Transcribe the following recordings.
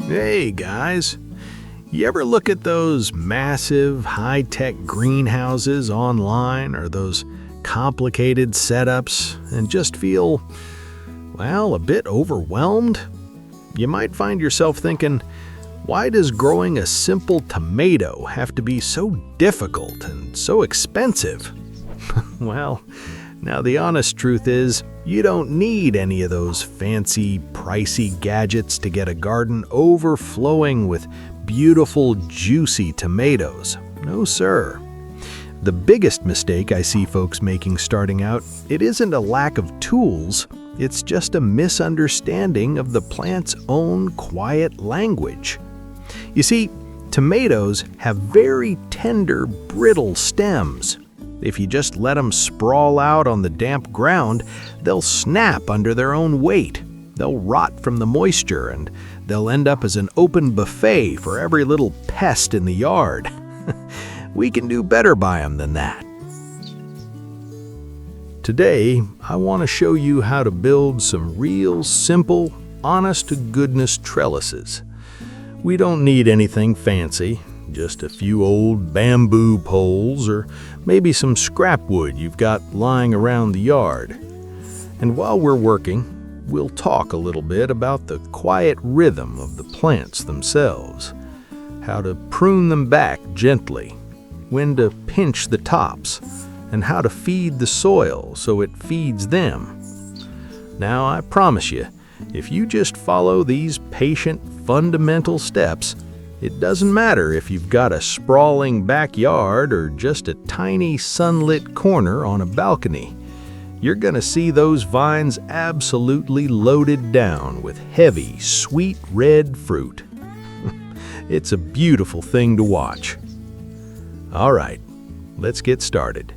Hey guys, you ever look at those massive high-tech greenhouses online or those complicated setups and just feel, well, a bit overwhelmed? You might find yourself thinking, why does growing a simple tomato have to be so difficult and so expensive? Well, now the honest truth is, you don't need any of those fancy, pricey gadgets to get a garden overflowing with beautiful, juicy tomatoes. No, sir. The biggest mistake I see folks making starting out, it isn't a lack of tools, it's just a misunderstanding of the plant's own quiet language. You see, tomatoes have very tender, brittle stems. If you just let them sprawl out on the damp ground, they'll snap under their own weight. They'll rot from the moisture, and they'll end up as an open buffet for every little pest in the yard. We can do better by them than that. Today, I want to show you how to build some real simple, honest-to-goodness trellises. We don't need anything fancy. Just a few old bamboo poles or maybe some scrap wood you've got lying around the yard. And while we're working, we'll talk a little bit about the quiet rhythm of the plants themselves, how to prune them back gently, when to pinch the tops, and how to feed the soil so it feeds them. Now, I promise you, if you just follow these patient, fundamental steps, it doesn't matter if you've got a sprawling backyard or just a tiny sunlit corner on a balcony. You're gonna see those vines absolutely loaded down with heavy, sweet red fruit. It's a beautiful thing to watch. All right, let's get started.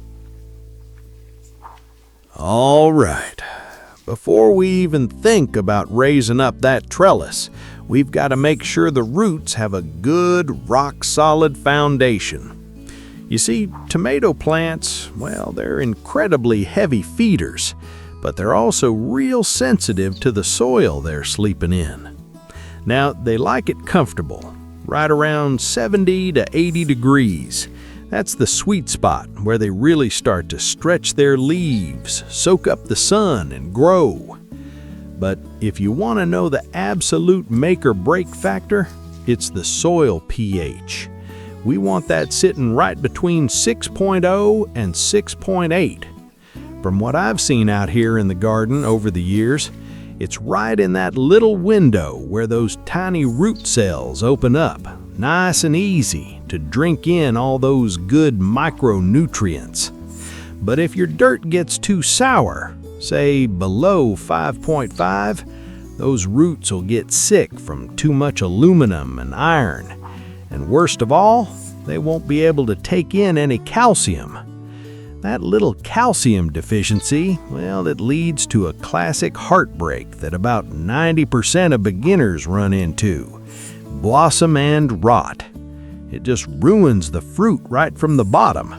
All right, before we even think about raising up that trellis, we've got to make sure the roots have a good, rock-solid foundation. You see, tomato plants, well, they're incredibly heavy feeders, but they're also real sensitive to the soil they're sleeping in. Now, they like it comfortable, right around 70 to 80 degrees. That's the sweet spot where they really start to stretch their leaves, soak up the sun, and grow. But if you want to know the absolute make-or-break factor, it's the soil pH. We want that sitting right between 6.0 and 6.8. From what I've seen out here in the garden over the years, it's right in that little window where those tiny root cells open up, nice and easy to drink in all those good micronutrients. But if your dirt gets too sour, say below 5.5, those roots will get sick from too much aluminum and iron. And worst of all, they won't be able to take in any calcium. That little calcium deficiency, well, it leads to a classic heartbreak that about 90% of beginners run into: blossom end rot. It just ruins the fruit right from the bottom.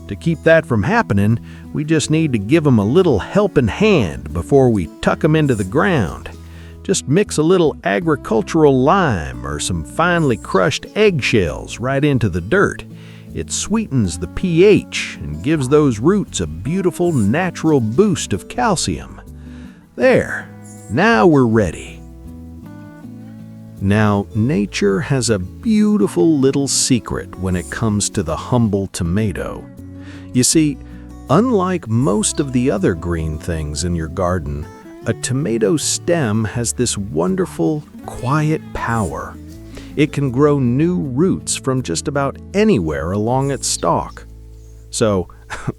To keep that from happening, we just need to give them a little helping hand before we tuck them into the ground. Just mix a little agricultural lime or some finely crushed eggshells right into the dirt. It sweetens the pH and gives those roots a beautiful natural boost of calcium. There, now we're ready. Now, nature has a beautiful little secret when it comes to the humble tomato. You see, unlike most of the other green things in your garden, a tomato stem has this wonderful, quiet power. It can grow new roots from just about anywhere along its stalk. So,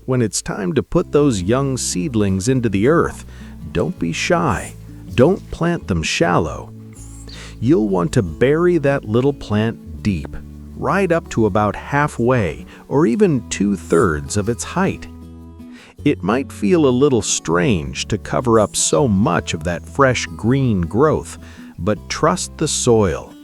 when it's time to put those young seedlings into the earth, don't be shy. Don't plant them shallow. You'll want to bury that little plant deep, right up to about halfway or even 2/3 of its height. It might feel a little strange to cover up so much of that fresh green growth, but trust the soil.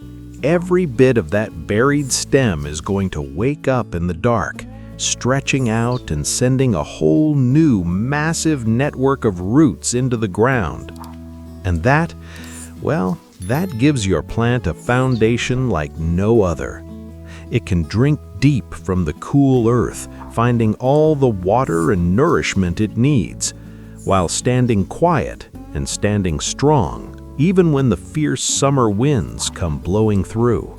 Every bit of that buried stem is going to wake up in the dark, stretching out and sending a whole new massive network of roots into the ground. And that, well, That gives your plant a foundation like no other. It can drink deep from the cool earth, finding all the water and nourishment it needs, while standing quiet and standing strong, even when the fierce summer winds come blowing through.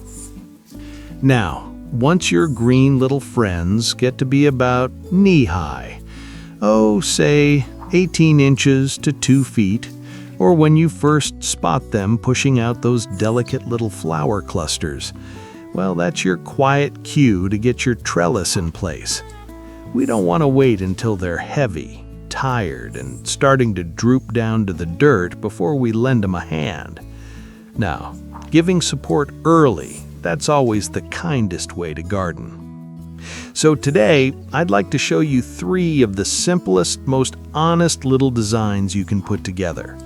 Now, once your green little friends get to be about knee-high, say 18 inches to 2 feet, or when you first spot them pushing out those delicate little flower clusters, well, that's your quiet cue to get your trellis in place. We don't want to wait until they're heavy, tired, and starting to droop down to the dirt before we lend them a hand. Now, giving support early, that's always the kindest way to garden. So today, I'd like to show you 3 of the simplest, most honest little designs you can put together.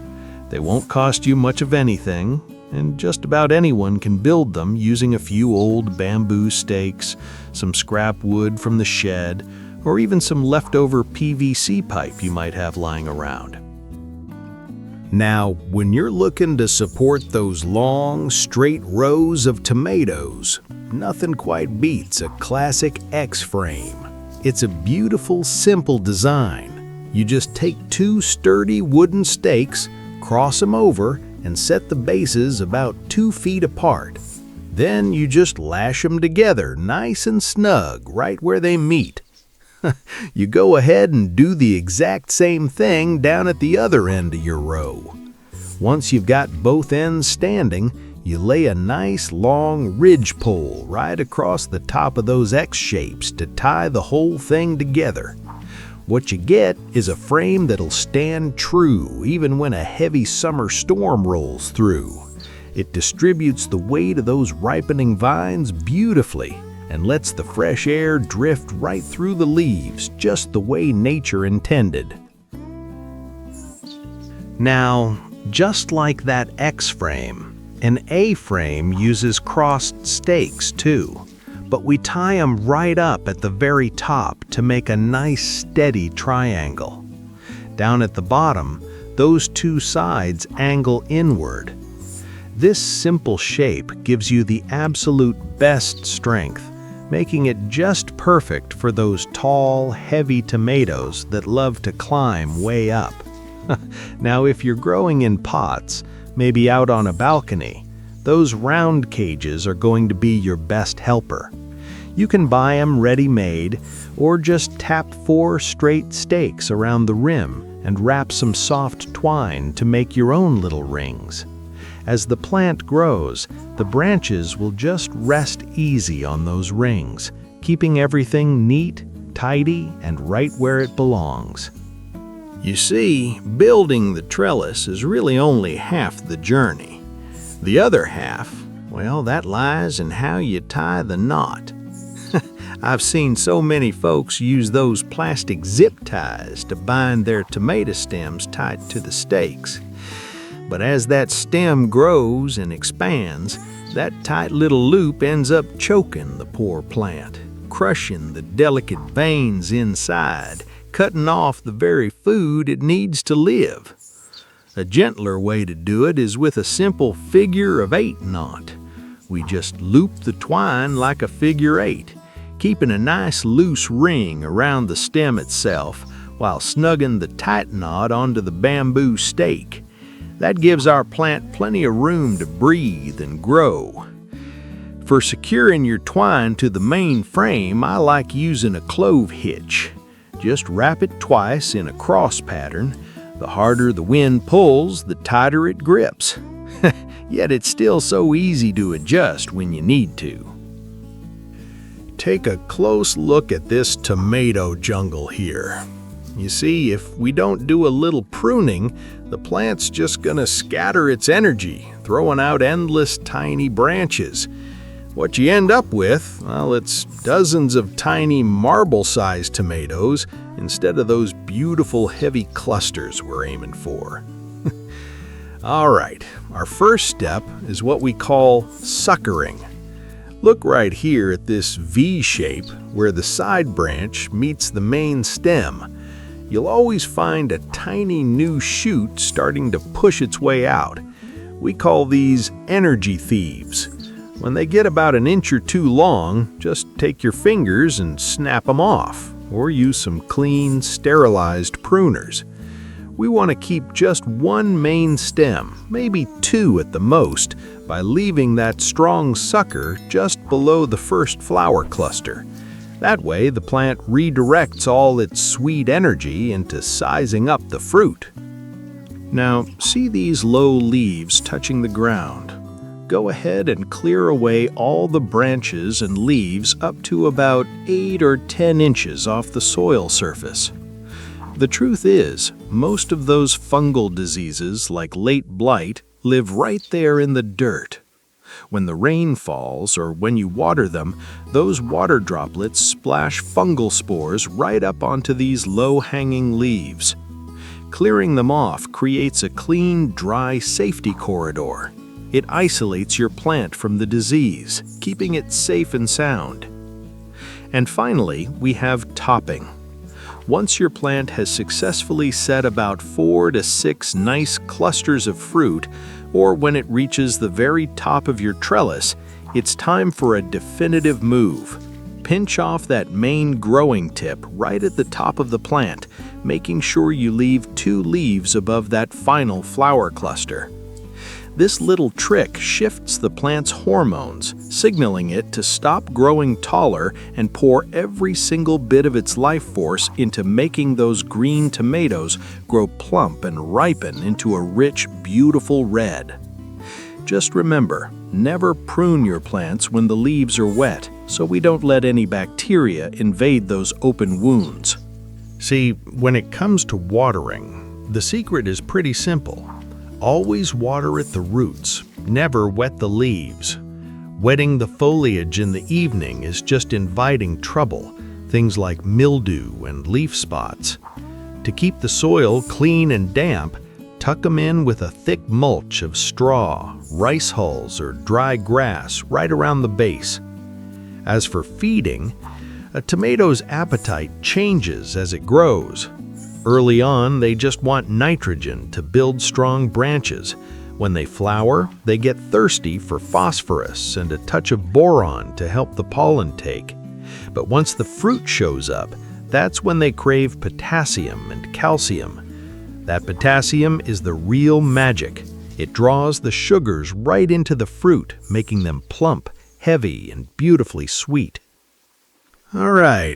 They won't cost you much of anything, and just about anyone can build them using a few old bamboo stakes, some scrap wood from the shed, or even some leftover PVC pipe you might have lying around. Now, when you're looking to support those long, straight rows of tomatoes, nothing quite beats a classic X-frame. It's a beautiful, simple design. You just take 2 sturdy wooden stakes, cross them over, and set the bases about 2 feet apart. Then you just lash them together nice and snug right where they meet. You go ahead and do the exact same thing down at the other end of your row. Once you've got both ends standing, you lay a nice long ridge pole right across the top of those X shapes to tie the whole thing together. What you get is a frame that'll stand true even when a heavy summer storm rolls through. It distributes the weight of those ripening vines beautifully and lets the fresh air drift right through the leaves just the way nature intended. Now, just like that X-frame, an A-frame uses crossed stakes too, but we tie them right up at the very top to make a nice steady triangle. Down at the bottom, those 2 sides angle inward. This simple shape gives you the absolute best strength, making it just perfect for those tall, heavy tomatoes that love to climb way up. Now, if you're growing in pots, maybe out on a balcony, those round cages are going to be your best helper. You can buy them ready-made, or just tap 4 straight stakes around the rim and wrap some soft twine to make your own little rings. As the plant grows, the branches will just rest easy on those rings, keeping everything neat, tidy, and right where it belongs. You see, building the trellis is really only half the journey. The other half, well, that lies in how you tie the knot. I've seen so many folks use those plastic zip ties to bind their tomato stems tight to the stakes. But as that stem grows and expands, that tight little loop ends up choking the poor plant, crushing the delicate veins inside, cutting off the very food it needs to live. A gentler way to do it is with a simple figure-of-8 knot. We just loop the twine like a figure-8, keeping a nice loose ring around the stem itself while snugging the tight knot onto the bamboo stake. That gives our plant plenty of room to breathe and grow. For securing your twine to the main frame, I like using a clove hitch. Just wrap it twice in a cross pattern. The harder the wind pulls, the tighter it grips. Yet it's still so easy to adjust when you need to. Take a close look at this tomato jungle here. You see, if we don't do a little pruning, the plant's just gonna scatter its energy, throwing out endless tiny branches. What you end up with, well, it's dozens of tiny marble-sized tomatoes instead of those beautiful heavy clusters we're aiming for. All right, our first step is what we call suckering. Look right here at this V shape where the side branch meets the main stem. You'll always find a tiny new shoot starting to push its way out. We call these energy thieves. When they get about an inch or two long, just take your fingers and snap them off, or use some clean, sterilized pruners. We want to keep just one main stem, maybe two at the most, by leaving that strong sucker just below the first flower cluster. That way, the plant redirects all its sweet energy into sizing up the fruit. Now, see these low leaves touching the ground? Go ahead and clear away all the branches and leaves up to about 8 or 10 inches off the soil surface. The truth is, most of those fungal diseases like late blight live right there in the dirt. When the rain falls or when you water them, those water droplets splash fungal spores right up onto these low-hanging leaves. Clearing them off creates a clean, dry safety corridor. It isolates your plant from the disease, keeping it safe and sound. And finally, we have topping. Once your plant has successfully set about 4 to 6 nice clusters of fruit, or when it reaches the very top of your trellis, it's time for a definitive move. Pinch off that main growing tip right at the top of the plant, making sure you leave 2 leaves above that final flower cluster. This little trick shifts the plant's hormones, signaling it to stop growing taller and pour every single bit of its life force into making those green tomatoes grow plump and ripen into a rich, beautiful red. Just remember, never prune your plants when the leaves are wet, so we don't let any bacteria invade those open wounds. See, when it comes to watering, the secret is pretty simple. Always water at the roots, never wet the leaves. Wetting the foliage in the evening is just inviting trouble, things like mildew and leaf spots. To keep the soil clean and damp, tuck them in with a thick mulch of straw, rice hulls, or dry grass right around the base. As for feeding, a tomato's appetite changes as it grows. Early on, they just want nitrogen to build strong branches. When they flower, they get thirsty for phosphorus and a touch of boron to help the pollen take. But once the fruit shows up, that's when they crave potassium and calcium. That potassium is the real magic. It draws the sugars right into the fruit, making them plump, heavy, and beautifully sweet. All right.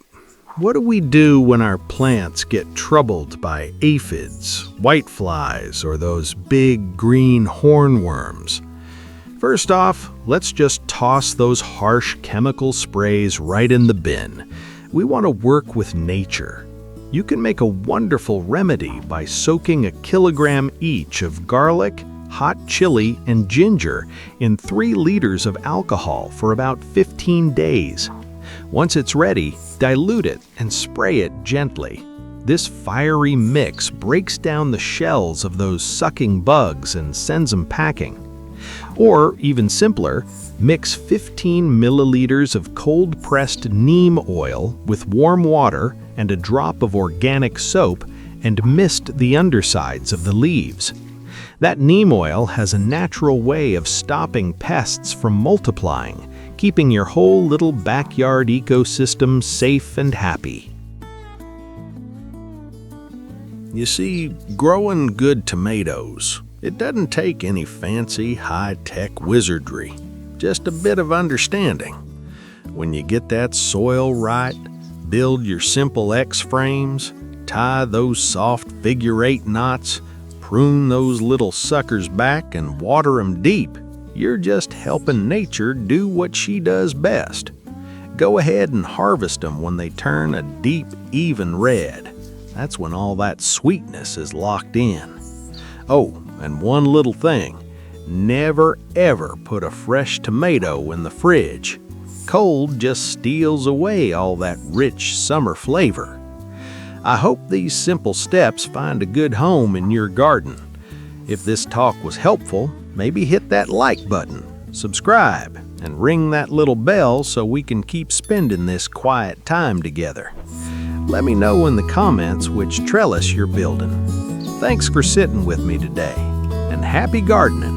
What do we do when our plants get troubled by aphids, whiteflies, or those big green hornworms? First off, let's just toss those harsh chemical sprays right in the bin. We want to work with nature. You can make a wonderful remedy by soaking 1 kilogram each of garlic, hot chili, and ginger in 3 liters of alcohol for about 15 days. Once it's ready, dilute it and spray it gently. This fiery mix breaks down the shells of those sucking bugs and sends them packing. Or, even simpler, mix 15 milliliters of cold-pressed neem oil with warm water and a drop of organic soap and mist the undersides of the leaves. That neem oil has a natural way of stopping pests from multiplying, keeping your whole little backyard ecosystem safe and happy. You see, growing good tomatoes, it doesn't take any fancy, high-tech wizardry, just a bit of understanding. When you get that soil right, build your simple X-frames, tie those soft figure-8 knots, prune those little suckers back and water them deep, you're just helping nature do what she does best. Go ahead and harvest them when they turn a deep, even red. That's when all that sweetness is locked in. Oh, and one little thing. Never ever put a fresh tomato in the fridge. Cold just steals away all that rich summer flavor. I hope these simple steps find a good home in your garden. If this talk was helpful, maybe hit that like button, subscribe, and ring that little bell so we can keep spending this quiet time together. Let me know in the comments which trellis you're building. Thanks for sitting with me today, and happy gardening!